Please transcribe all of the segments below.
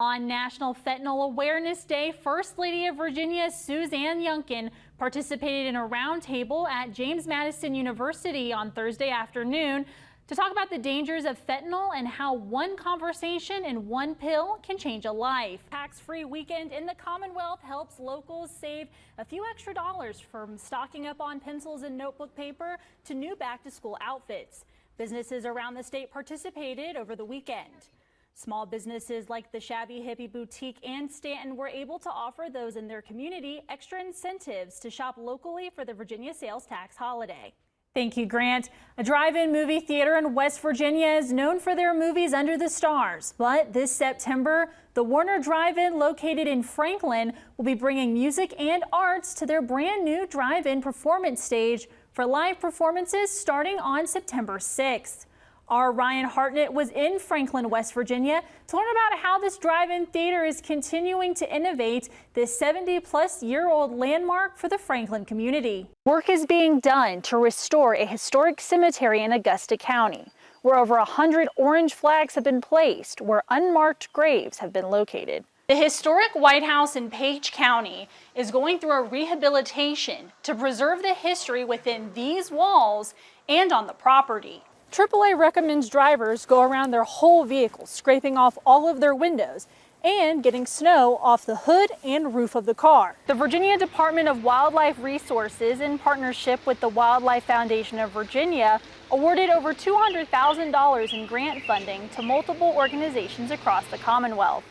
On National Fentanyl Awareness Day, First Lady of Virginia Suzanne Yunkin participated in a roundtable at James Madison University on Thursday afternoon to talk about the dangers of fentanyl and how one conversation and one pill can change a life. Tax-free weekend in the Commonwealth helps locals save a few extra dollars from stocking up on pencils and notebook paper to new back-to-school outfits. Businesses around the state participated over the weekend. Small businesses like the Shabby Hippie Boutique and Stanton were able to offer those in their community extra incentives to shop locally for the Virginia sales tax holiday. Thank you, Grant. A drive-in movie theater in West Virginia is known for their movies under the stars. But this September, the Warner Drive-In located in Franklin will be bringing music and arts to their brand new drive-in performance stage for live performances starting on September 6th. Our Ryan Hartnett was in Franklin, West Virginia to learn about how this drive-in theater is continuing to innovate this 70-plus-year-old landmark for the Franklin community. Work is being done to restore a historic cemetery in Augusta County, where over 100 orange flags have been placed where unmarked graves have been located. The historic Whitehouse in Page County is going through a rehabilitation to preserve the history within these walls and on the property. AAA recommends drivers go around their whole vehicle, scraping off all of their windows and getting snow off the hood and roof of the car. The Virginia Department of Wildlife Resources, in partnership with the Wildlife Foundation of Virginia, awarded over $200,000 in grant funding to multiple organizations across the Commonwealth.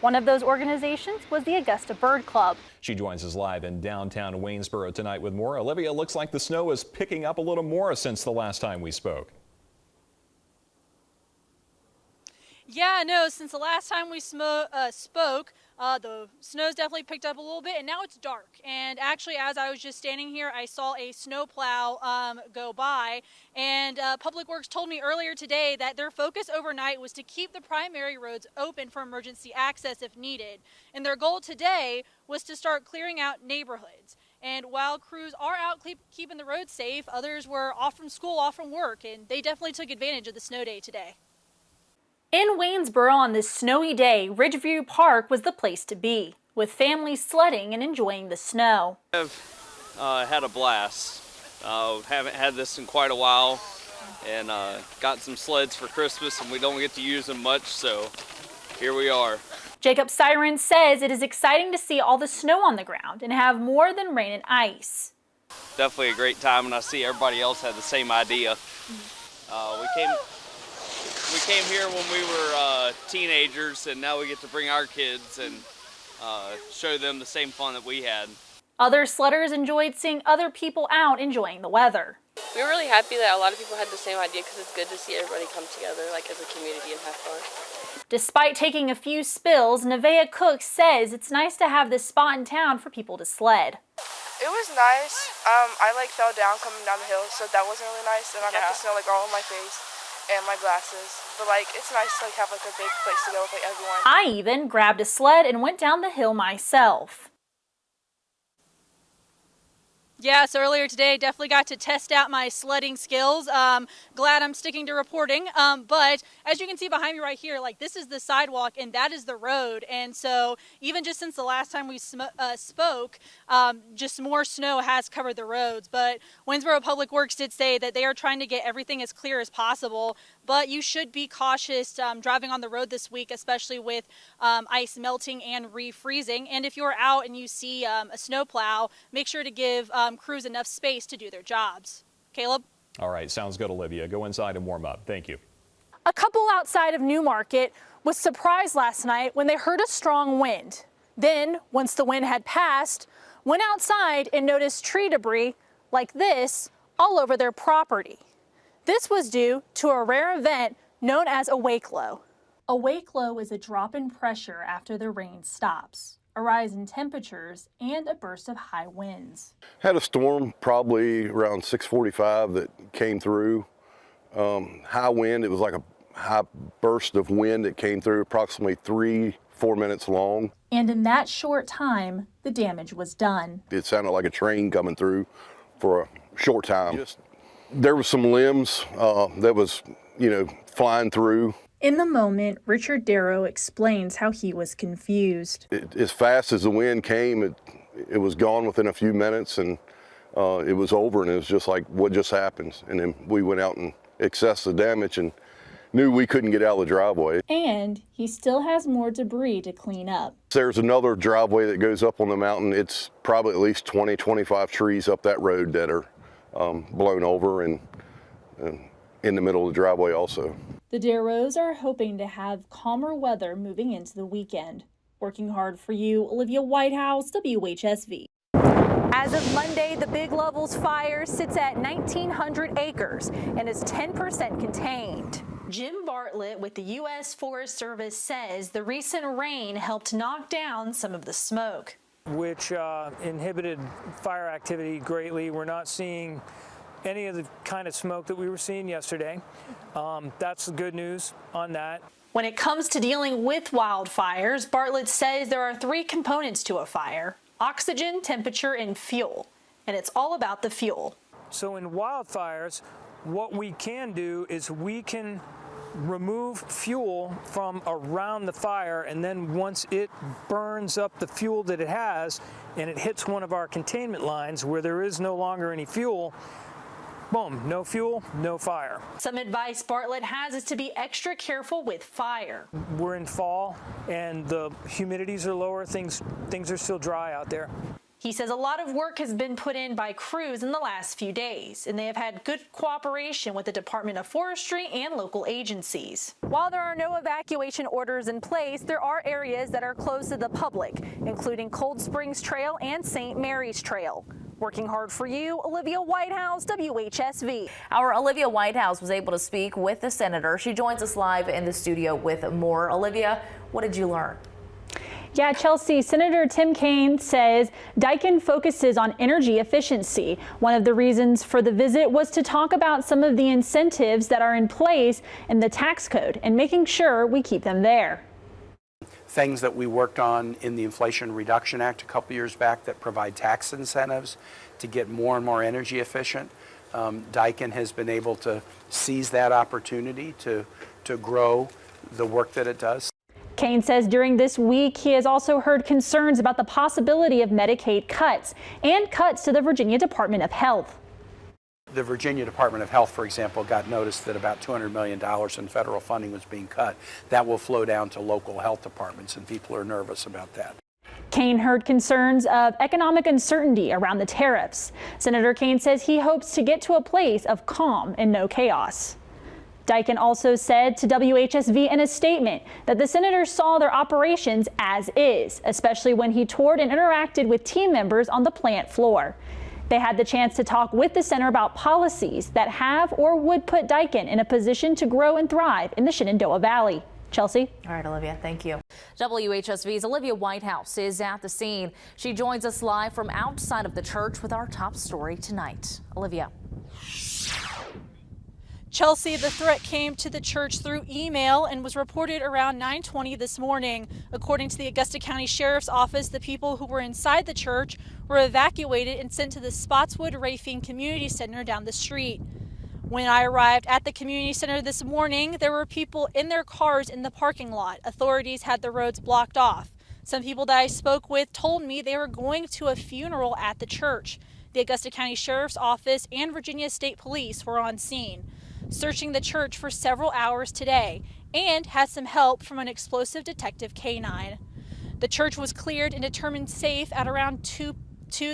One of those organizations was the Augusta Bird Club. She joins us live in downtown Waynesboro tonight with more. Olivia, looks like the snow is picking up a little more since the last time we spoke. Yeah, no, since the last time we spoke, the snow's definitely picked up a little bit, and now it's dark. And actually, as I was just standing here, I saw a snowplow go by, and Public Works told me earlier today that their focus overnight was to keep the primary roads open for emergency access if needed. And their goal today was to start clearing out neighborhoods. And while crews are out keeping the roads safe, others were off from school, off from work, and they definitely took advantage of the snow day today. In Waynesboro on this snowy day, Ridgeview Park was the place to be, with families sledding and enjoying the snow. I've had a blast. Haven't had this in quite a while, and got some sleds for Christmas, and we don't get to use them much, so here we are. Jacob Siren says it is exciting to see all the snow on the ground and have more than rain and ice. Definitely a great time, and I see everybody else had the same idea. We came here when we were teenagers, and now we get to bring our kids and show them the same fun that we had. Other sledders enjoyed seeing other people out enjoying the weather. We were really happy that a lot of people had the same idea because it's good to see everybody come together like as a community and have fun. Despite taking a few spills, Nevaeh Cook says it's nice to have this spot in town for people to sled. It was nice. I fell down coming down the hill, so that wasn't really nice, and I got the snow all on my face and my glasses. But it's nice to have a big place to go with everyone. I even grabbed a sled and went down the hill myself. Yeah, so earlier today, definitely got to test out my sledding skills. Glad I'm sticking to reporting. But as you can see behind me right here, this is the sidewalk and that is the road. And so even just since the last time we spoke, just more snow has covered the roads. But Waynesboro Public Works did say that they are trying to get everything as clear as possible. But you should be cautious driving on the road this week, especially with ice melting and refreezing. And if you're out and you see a snowplow, make sure to give crews enough space to do their jobs. Caleb? All right, sounds good, Olivia. Go inside and warm up. Thank you. A couple outside of Newmarket was surprised last night when they heard a strong wind. Then, once the wind had passed, went outside and noticed tree debris like this all over their property. This was due to a rare event known as a wake low. A wake low is a drop in pressure after the rain stops, a rise in temperatures, and a burst of high winds. Had a storm probably around 6:45 that came through. High wind, it was like a high burst of wind that came through, approximately 3-4 minutes long. And in that short time, the damage was done. It sounded like a train coming through for a short time. There was some limbs that was, flying through. In the moment, Richard Darrow explains how he was confused. As fast as the wind came, it was gone within a few minutes, and it was over, and it was just like, what just happened? And then we went out and assessed the damage and knew we couldn't get out of the driveway. And he still has more debris to clean up. There's another driveway that goes up on the mountain. It's probably at least 20, 25 trees up that road that are blown over and in the middle of the driveway also. The Darrows are hoping to have calmer weather moving into the weekend. Working hard for you, Olivia Whitehouse, WHSV. As of Monday, the Big Levels fire sits at 1,900 acres and is 10% contained. Jim Bartlett with the U.S. Forest Service says the recent rain helped knock down some of the smoke, which inhibited fire activity greatly. We're not seeing any of the kind of smoke that we were seeing yesterday. That's the good news on that. When it comes to dealing with wildfires, Bartlett says there are 3 components to a fire: oxygen, temperature, and fuel. And it's all about the fuel. So in wildfires, what we can do is we can remove fuel from around the fire, and then once it burns up the fuel that it has and it hits one of our containment lines where there is no longer any fuel, boom, no fuel, no fire. Some advice Bartlett has is to be extra careful with fire. We're in fall and the humidities are lower, things are still dry out there. He says a lot of work has been put in by crews in the last few days, and they have had good cooperation with the Department of Forestry and local agencies. While there are no evacuation orders in place, there are areas that are closed to the public, including Cold Springs Trail and St. Mary's Trail. Working hard for you, Olivia Whitehouse, WHSV. Our Olivia Whitehouse was able to speak with the senator. She joins us live in the studio with more. Olivia, what did you learn? Yeah, Chelsea, Senator Tim Kaine says Daikin focuses on energy efficiency. One of the reasons for the visit was to talk about some of the incentives that are in place in the tax code and making sure we keep them there. Things that we worked on in the Inflation Reduction Act a couple years back that provide tax incentives to get more and more energy efficient. Daikin has been able to seize that opportunity to grow the work that it does. Kaine says during this week he has also heard concerns about the possibility of Medicaid cuts and cuts to the Virginia Department of Health. The Virginia Department of Health, for example, got notice that about $200 million in federal funding was being cut. That will flow down to local health departments, and people are nervous about that. Kaine heard concerns of economic uncertainty around the tariffs. Senator Kaine says he hopes to get to a place of calm and no chaos. Daikin also said to WHSV in a statement that the senator saw their operations as is, especially when he toured and interacted with team members on the plant floor. They had the chance to talk with the center about policies that have or would put Daikin in a position to grow and thrive in the Shenandoah Valley. Chelsea. All right, Olivia, thank you. WHSV's Olivia Whitehouse is at the scene. She joins us live from outside of the church with our top story tonight. Olivia. Chelsea, the threat came to the church through email and was reported around 9:20 this morning. According to the Augusta County Sheriff's Office, the people who were inside the church were evacuated and sent to the Spotswood Rafine Community Center down the street. When I arrived at the community center this morning, there were people in their cars in the parking lot. Authorities had the roads blocked off. Some people that I spoke with told me they were going to a funeral at the church. The Augusta County Sheriff's Office and Virginia State Police were on scene, searching the church for several hours today, and had some help from an explosive detective canine. The church was cleared and determined safe at around 2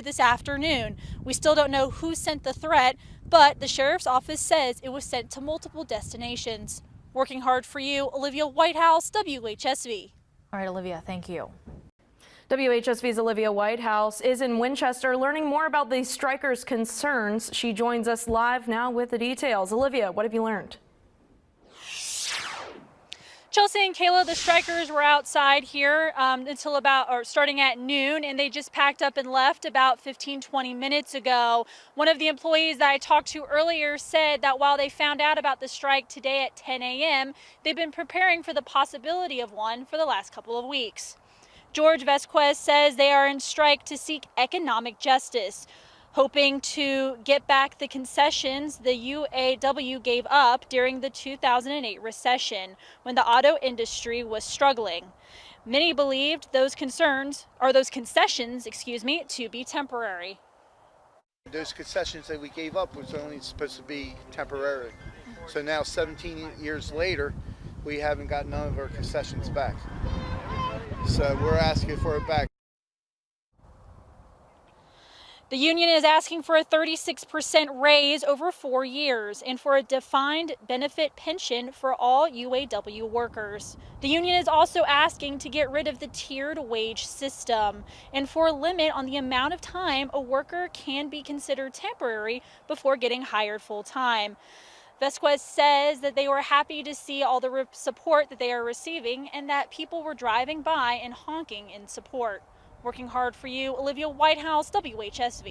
this afternoon. We still don't know who sent the threat, but the sheriff's office says it was sent to multiple destinations. Working hard for you, Olivia Whitehouse, WHSV. All right, Olivia, thank you. WHSV's Olivia Whitehouse is in Winchester learning more about the strikers' concerns. She joins us live now with the details. Olivia, what have you learned? Chelsea and Kayla, the strikers were outside here until starting at noon, and they just packed up and left about 15-20 minutes ago. One of the employees that I talked to earlier said that while they found out about the strike today at 10 a.m., they've been preparing for the possibility of one for the last couple of weeks. George Vesquez says they are in strike to seek economic justice. hoping to get back the concessions the UAW gave up during the 2008 recession when the auto industry was struggling. Many believed those concessions, to be temporary. Those concessions that we gave up was only supposed to be temporary. So now 17 years later, we haven't got none of our concessions back. So we're asking for it back. The union is asking for a 36% raise over 4 years and for a defined benefit pension for all UAW workers. The union is also asking to get rid of the tiered wage system and for a limit on the amount of time a worker can be considered temporary before getting hired full time. Vasquez says that they were happy to see all the support that they are receiving and that people were driving by and honking in support. Working hard for you, Olivia Whitehouse, WHSV.